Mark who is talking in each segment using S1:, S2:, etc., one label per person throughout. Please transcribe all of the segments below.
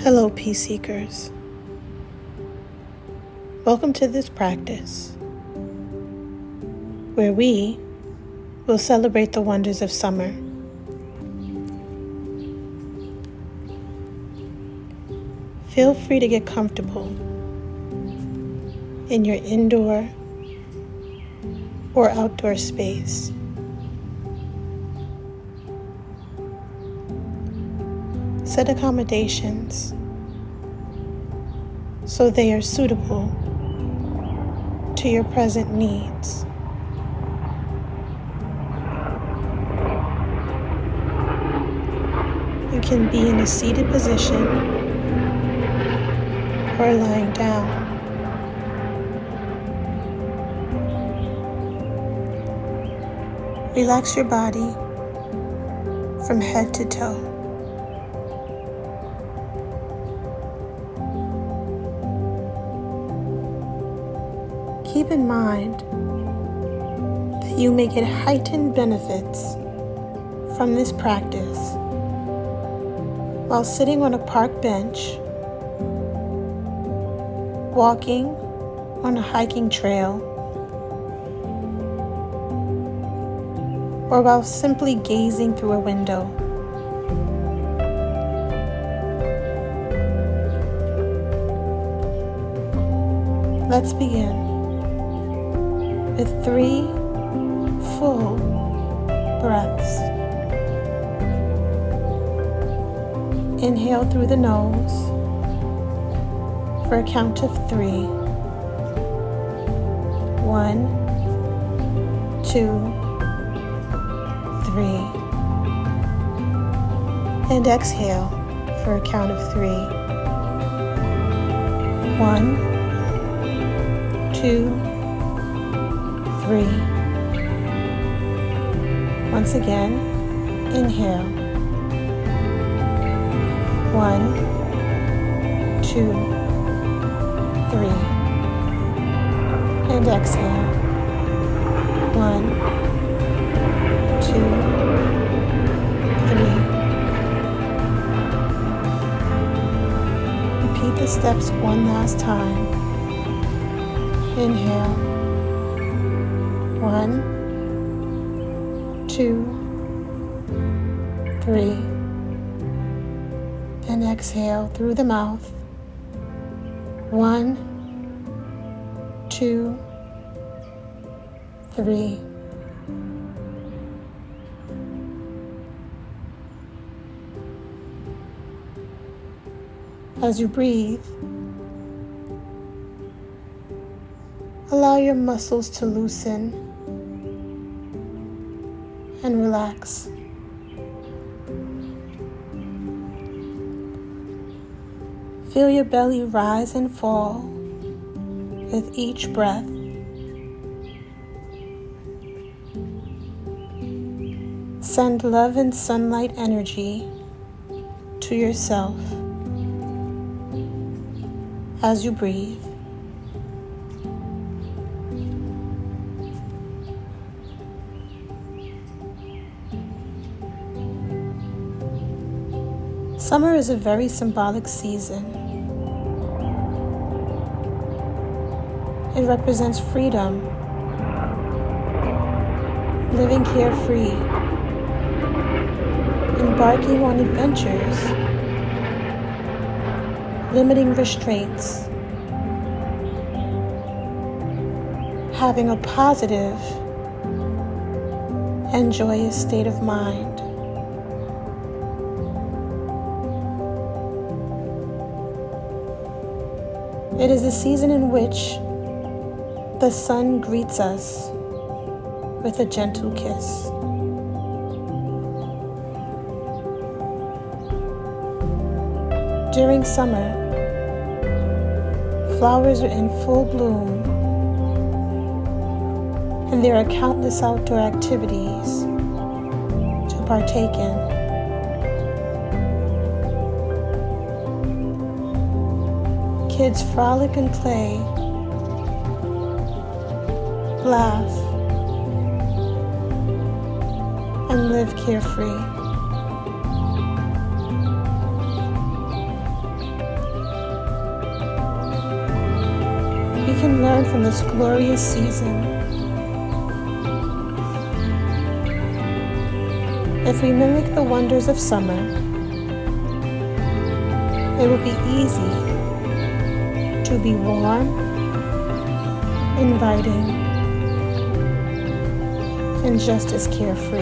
S1: Hello, peace seekers. Welcome to this practice where we will celebrate the wonders of summer. Feel free to get comfortable in your indoor or outdoor space. Set accommodations so they are suitable to your present needs. You can be in a seated position or lying down. Relax your body from head to toe. Keep in mind that you may get heightened benefits from this practice while sitting on a park bench, walking on a hiking trail, or while simply gazing through a window. Let's begin with 3 full breaths. Inhale through the nose for a count of 3. 1, 2, 3. And exhale for a count of 3. 1, 2, 3. Once again, inhale. 1, 2, 3. And exhale. 1, 2, 3. Repeat the steps one last time. Inhale. 1, 2, 3. And exhale through the mouth. 1, 2, 3. As you breathe, allow your muscles to loosen and relax. Feel your belly rise and fall with each breath. Send love and sunlight energy to yourself as you breathe. Summer is a very symbolic season. It represents freedom, living carefree, embarking on adventures, limiting restraints, having a positive and joyous state of mind. It is a season in which the sun greets us with a gentle kiss. During summer, flowers are in full bloom, and there are countless outdoor activities to partake in. Kids frolic and play, laugh, and live carefree. can learn from this glorious season. If we mimic the wonders of summer, it will be easy to be warm, inviting, and just as carefree.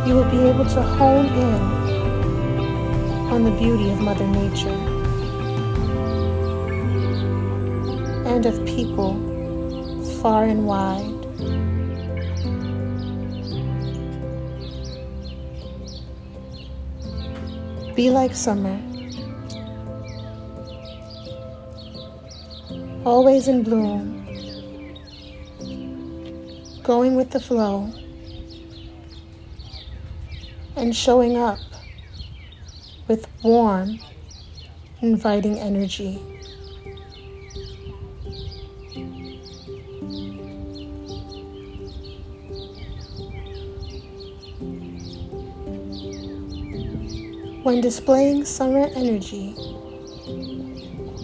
S1: You will be able to hone in on the beauty of Mother Nature and of people far and wide. Be like summer, always in bloom, going with the flow, and showing up with warm, inviting energy. When displaying summer energy,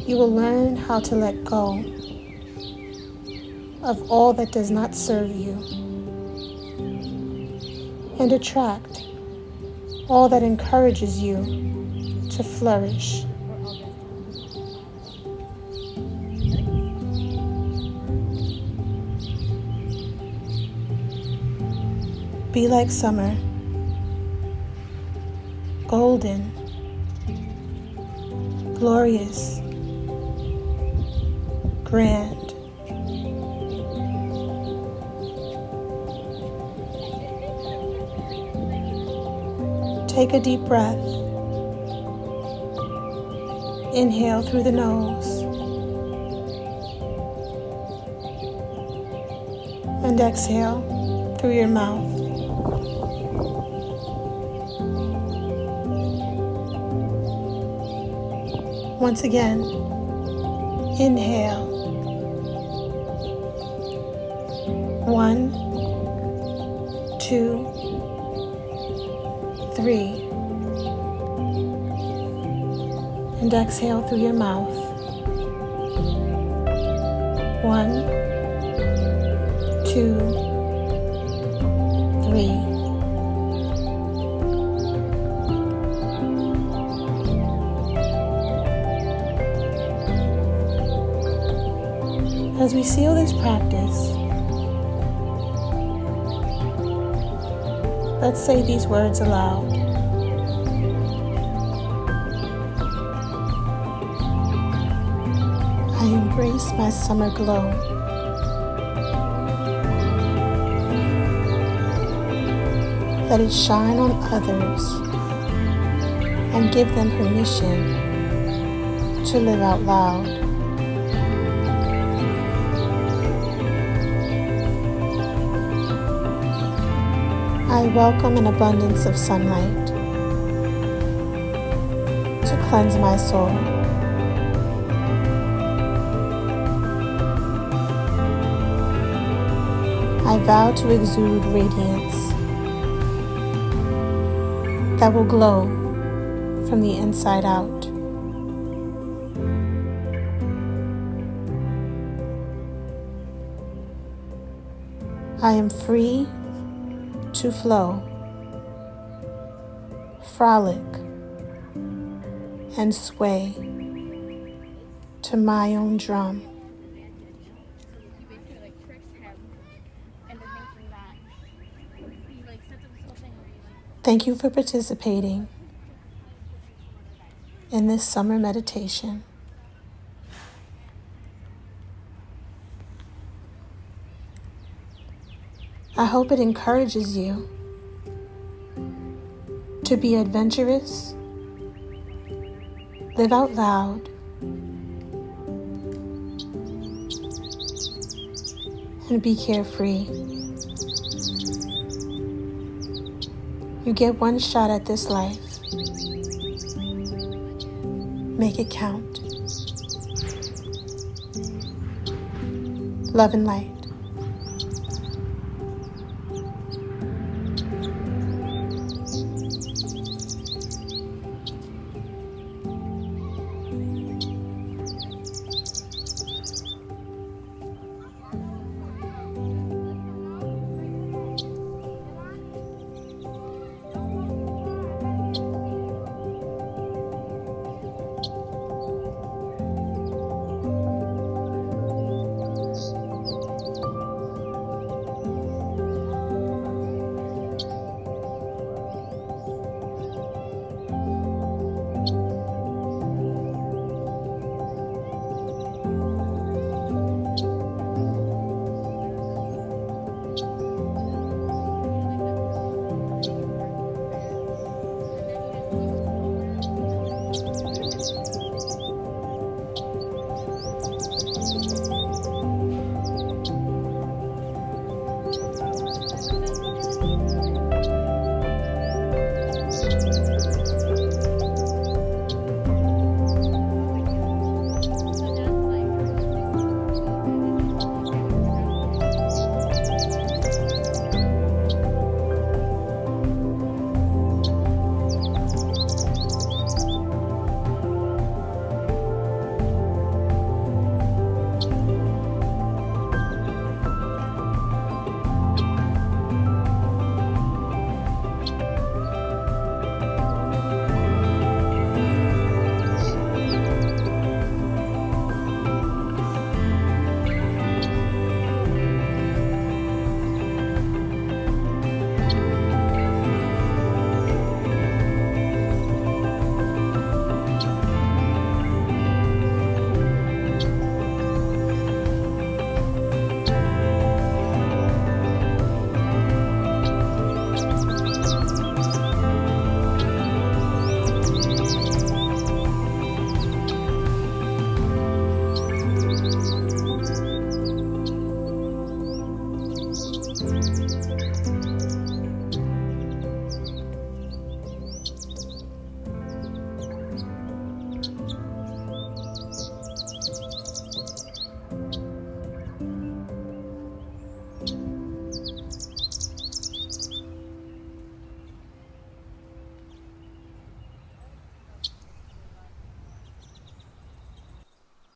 S1: you will learn how to let go of all that does not serve you and attract all that encourages you to flourish. Be like summer, golden, glorious, grand. Take a deep breath. Inhale through the nose and exhale through your mouth. Once again, inhale. 1, 2, 3. And exhale through your mouth. 1, 2, 3. As we seal this practice, let's say these words aloud. I embrace my summer glow. Let it shine on others and give them permission to live out loud. I welcome an abundance of sunlight to cleanse my soul. I vow to exude radiance that will glow from the inside out. I am free to flow, frolic, and sway to my own drum. Thank you for participating in this summer meditation. I hope it encourages you to be adventurous, live out loud, and be carefree. You get one shot at this life. Make it count. Love and light.